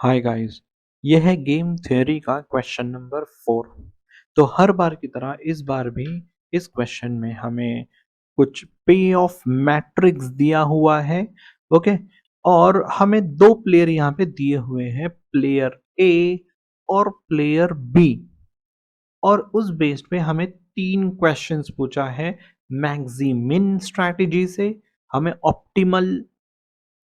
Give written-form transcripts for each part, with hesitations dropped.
Hi guys, यह है game theory का क्वेश्चन नंबर 4। तो हर बार की तरह इस बार भी इस क्वेश्चन में हमें कुछ पे ऑफ मैट्रिक्स दिया हुआ है। ओके, और हमें दो प्लेयर यहाँ पे दिए हुए हैं, प्लेयर ए और प्लेयर बी। और उस बेस्ड पे हमें तीन क्वेश्चंस पूछा है। मैक्सिमिन स्ट्रैटेजी से हमें ऑप्टिमल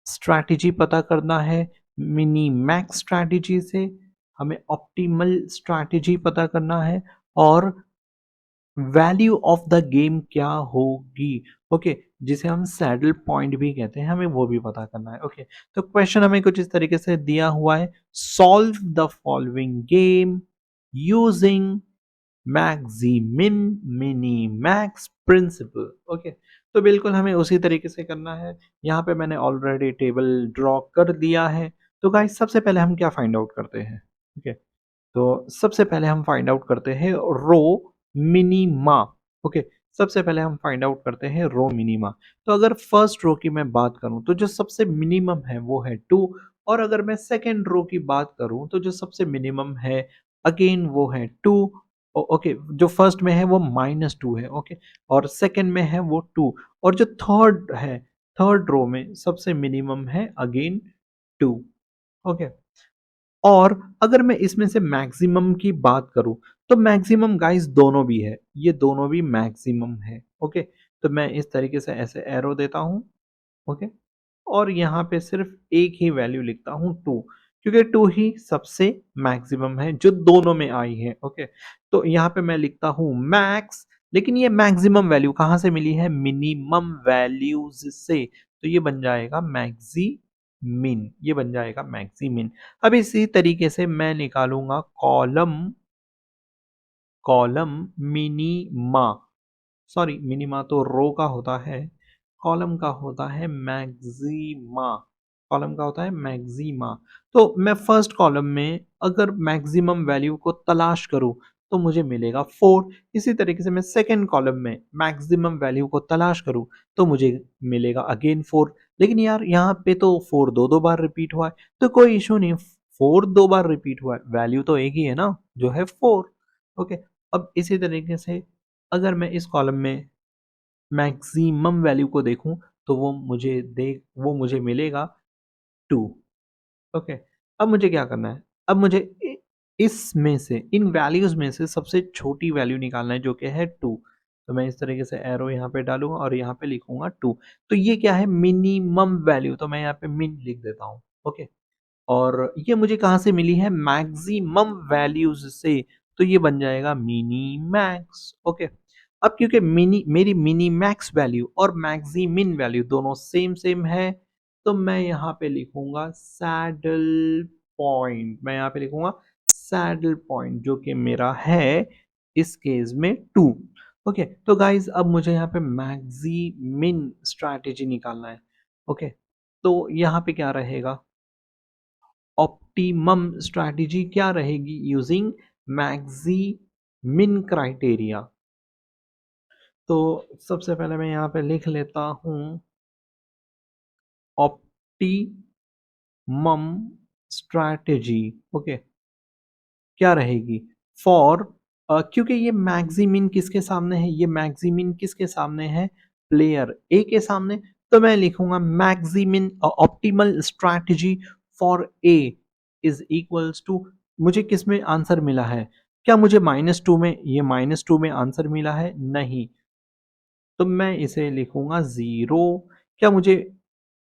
स्ट्रैटेजी पता करना है, मिनी मैक्स स्ट्रैटेजी से हमें ऑप्टिमल स्ट्रैटेजी पता करना है, और वैल्यू ऑफ द गेम क्या होगी। ओके, जिसे हम सैडल पॉइंट भी कहते हैं, हमें वो भी पता करना है। ओके, तो क्वेश्चन हमें कुछ इस तरीके से दिया हुआ है, solve the following game using maximin mini max principle. Okay, तो बिल्कुल हमें उसी तरीके से करना है। यहाँ पे मैंने ऑलरेडी टेबल ड्रॉ कर दिया है। तो गाइस, सबसे पहले हम क्या फाइंड आउट करते हैं। ओके, तो सबसे पहले हम फाइंड आउट करते हैं रो मिनीमा। ओके, सबसे पहले हम फाइंड आउट करते हैं रो मिनीमा। तो अगर फर्स्ट रो की मैं बात करूं तो जो सबसे मिनिमम है वो है 2। और अगर मैं सेकेंड रो की बात करूं तो जो सबसे मिनिमम है अगेन वो है 2। ओके, जो फर्स्ट में है वो -2 है। ओके, और सेकेंड में है वो 2। और जो थर्ड है, थर्ड रो में सबसे मिनिमम है अगेन 2। ओके, और अगर मैं इसमें से मैक्सिमम की बात करूं तो मैक्सिमम गाइस दोनों भी है, ये दोनों भी मैक्सिमम है। ओके, तो मैं इस तरीके से ऐसे एरो देता हूं। ओके, और यहाँ पे सिर्फ एक ही वैल्यू लिखता हूँ 2, क्योंकि 2 ही सबसे मैक्सिमम है जो दोनों में आई है। ओके, तो यहाँ पे मैं लिखता हूँ मैक्स, लेकिन ये मैक्सिमम वैल्यू कहाँ से मिली है, मिनिमम वैल्यूज से। तो ये बन जाएगा मैक्सिमिन, ये बन जाएगा मैक्सिमिन। अब इसी तरीके से मैं निकालूंगा column, column minima, sorry minima तो रो का होता है, कॉलम का होता है मैक्सिमा, कॉलम का होता है मैक्सिमा। तो मैं फर्स्ट कॉलम में अगर मैक्सिमम वैल्यू को तलाश करूं तो मुझे मिलेगा 4। इसी तरीके से मैं सेकेंड कॉलम में मैक्सिमम वैल्यू को तलाश करूं तो मुझे मिलेगा अगेन 4। लेकिन यार यहाँ पे तो 4 दो दो बार रिपीट हुआ है, तो कोई इशू नहीं, 4 दो बार रिपीट हुआ है, वैल्यू तो एक ही है ना, जो है 4। ओके, अब इसी तरीके से अगर मैं इस कॉलम में मैक्सिमम वैल्यू को देखूं तो वो मुझे मिलेगा 2। ओके, अब मुझे क्या करना है, अब मुझे इसमें से इन वैल्यूज में से सबसे छोटी वैल्यू निकालना है जो कि है 2। तो मैं इस तरीके से एरो यहाँ पे डालूंगा और यहाँ पे लिखूंगा 2। तो ये क्या है, मिनिमम वैल्यू, तो मैं यहाँ पे मिन लिख देता हूँ। ओके, और ये मुझे कहाँ से मिली है, मैक्सिमम वैल्यूज से। तो ये बन जाएगा मिनी मैक्स। ओके, अब क्योंकि मेरी मिनी मैक्स वैल्यू और मैक्सिमिन वैल्यू दोनों सेम सेम है, तो मैं यहाँ पे लिखूंगा सैडल पॉइंट, मैं यहाँ पे लिखूंगा सैडल पॉइंट जो कि मेरा है इस केस में 2। ओके, तो गाइज अब मुझे यहाँ पे मैक्सिमिन स्ट्रैटेजी निकालना है। ओके, तो यहाँ पे क्या रहेगा, ऑप्टिमम स्ट्रैटेजी क्या रहेगी, यूजिंग मैक्सिमिन क्राइटेरिया। तो सबसे पहले मैं यहाँ पे लिख लेता हूँ ऑप्टिमम स्ट्रैटेजी। ओके, क्या रहेगी फॉर, क्योंकि ये मैक्सिमिन किसके सामने है, ये मैक्सिमिन किसके सामने है, प्लेयर ए के सामने। तो मैं लिखूंगा maximin optimal strategy for A is equals to, मुझे किस में आंसर मिला है, क्या मुझे -2 में, ये -2 में आंसर मिला है, नहीं, तो मैं इसे लिखूंगा 0। क्या मुझे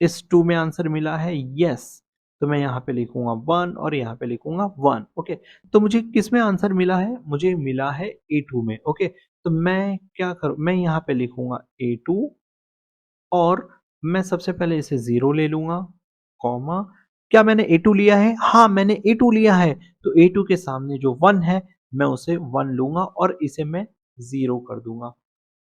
इस 2 में आंसर मिला है, यस, तो मैं यहाँ पे लिखूंगा 1 और यहाँ पे लिखूंगा 1। ओके, तो मुझे किस में आंसर मिला है, मुझे मिला है A2 में। ओके, तो मैं क्या करूँ, मैं यहाँ पे लिखूंगा A2, और मैं सबसे पहले इसे 0 ले लूंगा, कॉमा, क्या मैंने A2 लिया है, हाँ मैंने A2 लिया है, तो A2 के सामने जो 1 है मैं उसे 1 लूंगा और इसे मैं 0 कर दूंगा।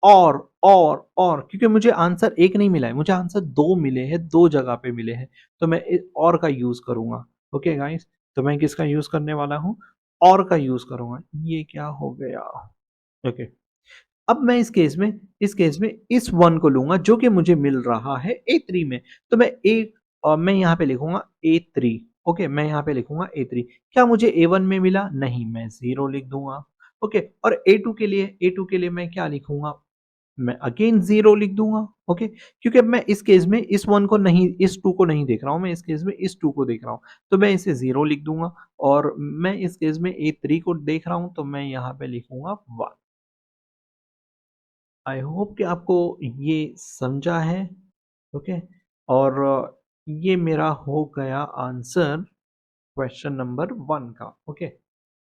और क्योंकि मुझे आंसर एक नहीं मिला है, मुझे आंसर दो मिले हैं, दो जगह पे मिले हैं, तो मैं और का यूज करूंगा। ओके गाइस, तो मैं किसका यूज करने वाला हूँ, और का यूज करूंगा। ये क्या हो गया, ओके, अब मैं इस केस में इस वन को लूंगा जो कि मुझे मिल रहा है A3 में। तो मैं यहाँ पे लिखूंगा A3। ओके, मैं यहाँ पे लिखूँगा A3। क्या मुझे A1 में मिला? नहीं, मैं 0 लिख दूँगा। ओके, और A2 के लिए मैं क्या लिखूँगा? मैं अगेन 0 लिख दूँगा। ओके, क्योंकि अब मैं इस केस में इस 1 को नहीं, इस 2 को नहीं देख रहा हूँ, मैं इस केस में इस 2 को देख रहा हूँ। तो मैं इसे 0 लिख दूँगा और मैं इस केस में A3 को देख रहा हूँ, तो मैं यहाँ पे लिखूँगा 1। आई होप कि आपको ये समझा है। ओके, और ये मेरा हो गया आंसर क्वेश्चन नंबर 1 का। ओके,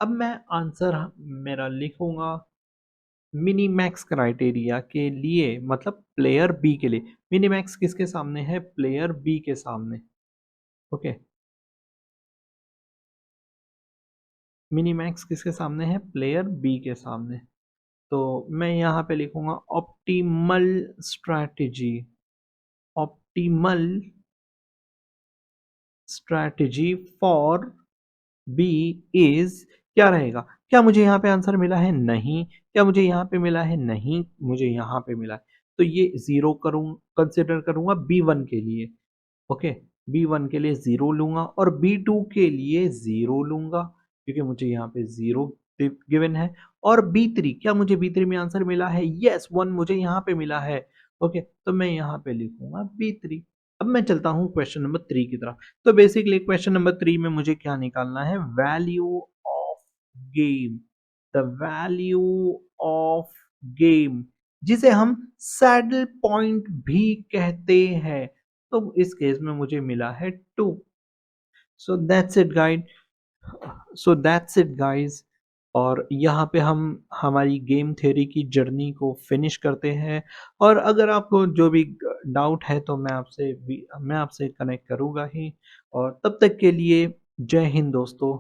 अब मैं आंसर मेरा लिखूँगा मिनीमैक्स क्राइटेरिया के लिए, मतलब प्लेयर बी के लिए। मिनीमैक्स किसके सामने है? प्लेयर बी के सामने। ओके, मिनीमैक्स किसके सामने है? प्लेयर बी के सामने। तो मैं यहाँ पे लिखूँगा optimal strategy, optimal strategy for B is, क्या रहेगा? क्या मुझे यहाँ पे आंसर मिला है? नहीं। क्या मुझे यहाँ पे मिला है? नहीं, मुझे यहाँ पे मिला है। तो ये 0 कंसीडर करूँगा B1 के लिए। ओके, B1 के लिए 0 लूँगा और B2 के लिए 0 लूँगा, क्योंकि मुझे यहाँ पे 0 गिवन है। और B3, क्या मुझे B3 में आंसर मिला है? यस, 1 मुझे यहाँ पे मिला है। ओके, तो मैं यहाँ पे लिखूँगा B3। अब मैं चलता हूँ क्वेश्चन नंबर 3 की तरफ। तो बेसिकली क्वेश्चन नंबर 3 में मुझे क्या निकालना है? Value of game, the value of game, जिसे हम सैडल पॉइंट भी कहते हैं। तो इस केस में मुझे मिला है 2। So that's it guide, so that's it guys. और यहाँ पे हम हमारी गेम थ्योरी की जर्नी को फिनिश करते हैं। और अगर आपको जो भी डाउट है तो मैं आपसे कनेक्ट करूँगा ही। और तब तक के लिए जय हिंद दोस्तों।